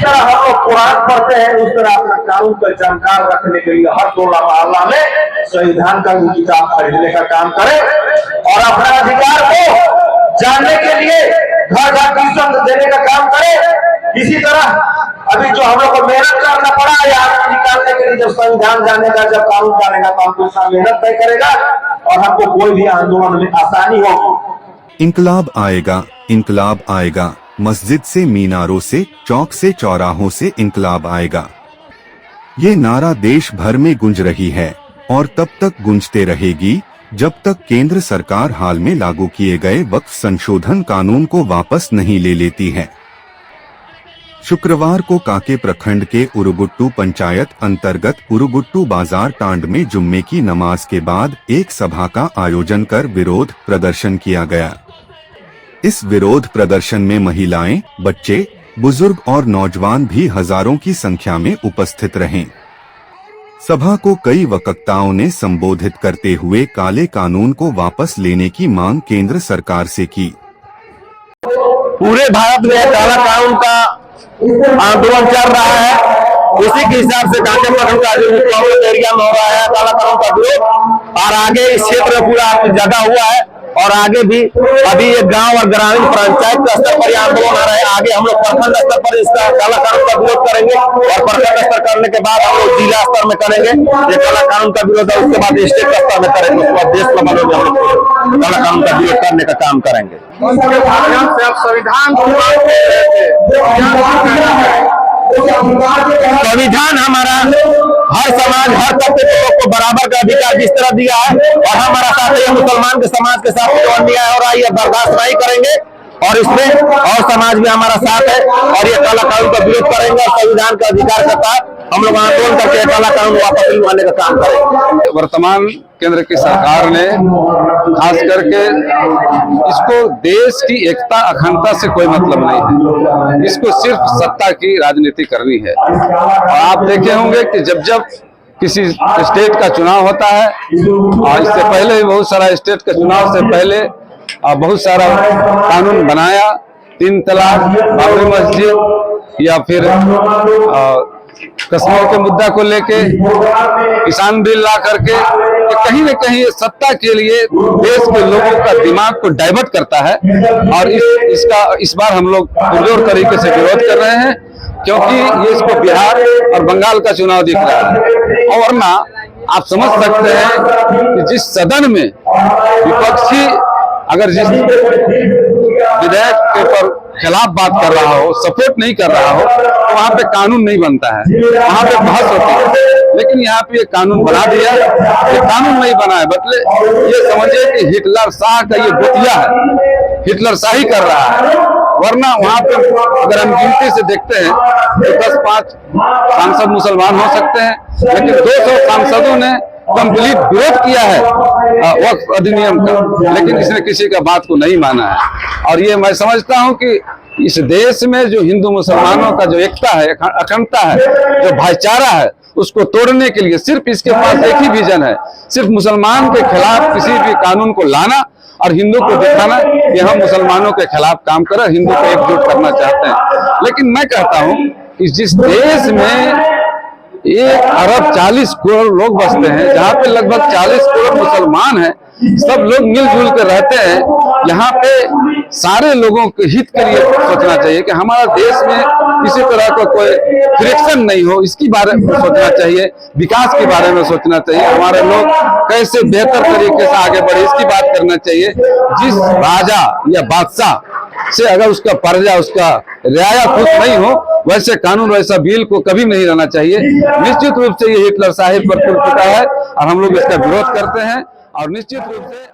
तरह हम लोग कुरान पढ़ते हैं, उस तरह अपना कानून का जानकार रखने के लिए हर टोला मोहल्ला में संविधान का किताब खरीदने का काम करें और अपना अधिकार को जानने के लिए घर घर ट्यूशन देने का काम करें। इसी तरह अभी जो हम लोग को मेहनत करना पड़ा है यहाँ निकालने के लिए, जब संविधान जानेगा, जब कानून जानेगा तो हमको इसका मेहनत तय करेगा और हमको कोई भी आंदोलन में आसानी होगी। इंकलाब आएगा, इंकलाब आएगा, मस्जिद से मीनारों से, चौक से, चौराहों से इंकलाब आएगा। ये नारा देश भर में गूंज रही है और तब तक गूंजते रहेगी जब तक केंद्र सरकार हाल में लागू किए गए वक्फ संशोधन कानून को वापस नहीं ले लेती है। शुक्रवार को काके प्रखंड के उरुगुट्टू पंचायत अंतर्गत उरुगुट्टू बाजार टांड में जुम्मे की नमाज के बाद एक सभा का आयोजन कर विरोध प्रदर्शन किया गया। इस विरोध प्रदर्शन में महिलाएं, बच्चे, बुजुर्ग और नौजवान भी हजारों की संख्या में उपस्थित रहे। सभा को कई वक्ताओं ने संबोधित करते हुए काले कानून को वापस लेने की मांग केंद्र सरकार से की। पूरे भारत में काला कानून का आंदोलन चल रहा है, उसी के हिसाब से काके प्रखंड का जो एरिया में हो रहा है काला कानून का विरोध, और आगे इस क्षेत्र में पूरा जगा हुआ है और आगे भी अभी ये गांव और ग्रामीण पंचायत के स्तर पर आंदोलन आ रहा है। आगे हम लोग प्रखंड स्तर पर इसका काला कानून का विरोध करेंगे और प्रखंड स्तर करने के बाद हम लोग जिला स्तर में करेंगे ये काला कानून का विरोध, और उसके बाद स्टेट स्तर में करेंगे, उसके बाद देश लेवल में हम लोग काला कानून का विरोध करने का काम करेंगे। संविधान हमारा हर समाज, हर तबके के लोग को बराबर का अधिकार जिस तरह दिया है, और हमारा साथ है मुसलमान के समाज के साथ जो अन्याय हो रहा है ये बर्दाश्त नहीं करेंगे और इसमें और समाज में हमारा साथ है और ये काला कानून का विरोध करेंगे और संविधान का अधिकार के साथ हम लोग आंदोलन करके काला कानून वापस दिलवाने का काम करेंगे। वर्तमान केंद्र की सरकार ने खास करके इसको देश की एकता अखंडता से कोई मतलब नहीं है, इसको सिर्फ सत्ता की राजनीति करनी है। और आप देखे होंगे कि जब जब किसी स्टेट का चुनाव होता है, और इससे पहले भी बहुत सारा स्टेट के चुनाव से पहले बहुत सारा कानून बनाया, 3 तलाक, बाबरी मस्जिद या फिर कश्मीर के मुद्दा को लेके किसान बिल ला करके, कहीं न कहीं सत्ता के लिए देश के लोगों का दिमाग को डाइवर्ट करता है। और इस बार हम लोग पुरजोर तरीके से विरोध कर रहे हैं, क्योंकि ये इसको बिहार और बंगाल का चुनाव दिख रहा है। और वरना आप समझ सकते हैं कि जिस सदन में विपक्षी अगर जिस विधेयक के ऊपर खिलाफ बात कर रहा हो, सपोर्ट नहीं कर रहा हो, तो वहाँ पे कानून नहीं बनता है, वहाँ पे बहस होती है। लेकिन यहाँ पे ये कानून बना दिया, ये कानून नहीं बना है, बल्कि ये समझे कि हिटलर शाह का ये गोतिया है, हिटलर शाही कर रहा है। वरना वहाँ पे अगर हम गिनती से देखते हैं तो 10-5 सांसद मुसलमान हो सकते हैं, लेकिन 200 सांसदों ने कंप्लीट विरोध किया है वक्फ अधिनियम का, लेकिन इसने किसी का बात को नहीं माना है। और ये मैं समझता हूं कि इस देश में जो हिंदू मुसलमानों का जो एकता है, अखंडता है, जो भाईचारा है, उसको तोड़ने के लिए सिर्फ इसके पास एक ही विजन है, सिर्फ मुसलमान के खिलाफ किसी भी कानून को लाना और हिंदू को दिखाना कि हम मुसलमानों के खिलाफ काम करें, हिंदू को एकजुट करना चाहते हैं। लेकिन मैं कहता हूं कि जिस देश में 1 अरब 40 करोड़ लोग बसते हैं, जहाँ पे लगभग 40 करोड़ मुसलमान हैं, सब लोग मिलजुल कर रहते हैं, यहाँ पे सारे लोगों के हित के लिए सोचना चाहिए कि हमारा देश में किसी तरह का कोई फ्रिक्शन नहीं हो, इसकी बारे में सोचना चाहिए, विकास के बारे में सोचना चाहिए, हमारे लोग कैसे बेहतर तरीके से आगे बढ़े इसकी बात करना चाहिए। जिस राजा या बादशाह से अगर उसका प्रजा, उसका रियाया खुश नहीं हो, वैसे कानून, वैसा बिल को कभी नहीं लाना चाहिए। निश्चित रूप से ये हिटलर साहिब पर खुल चुका है और हम लोग इसका विरोध करते हैं और निश्चित रूप से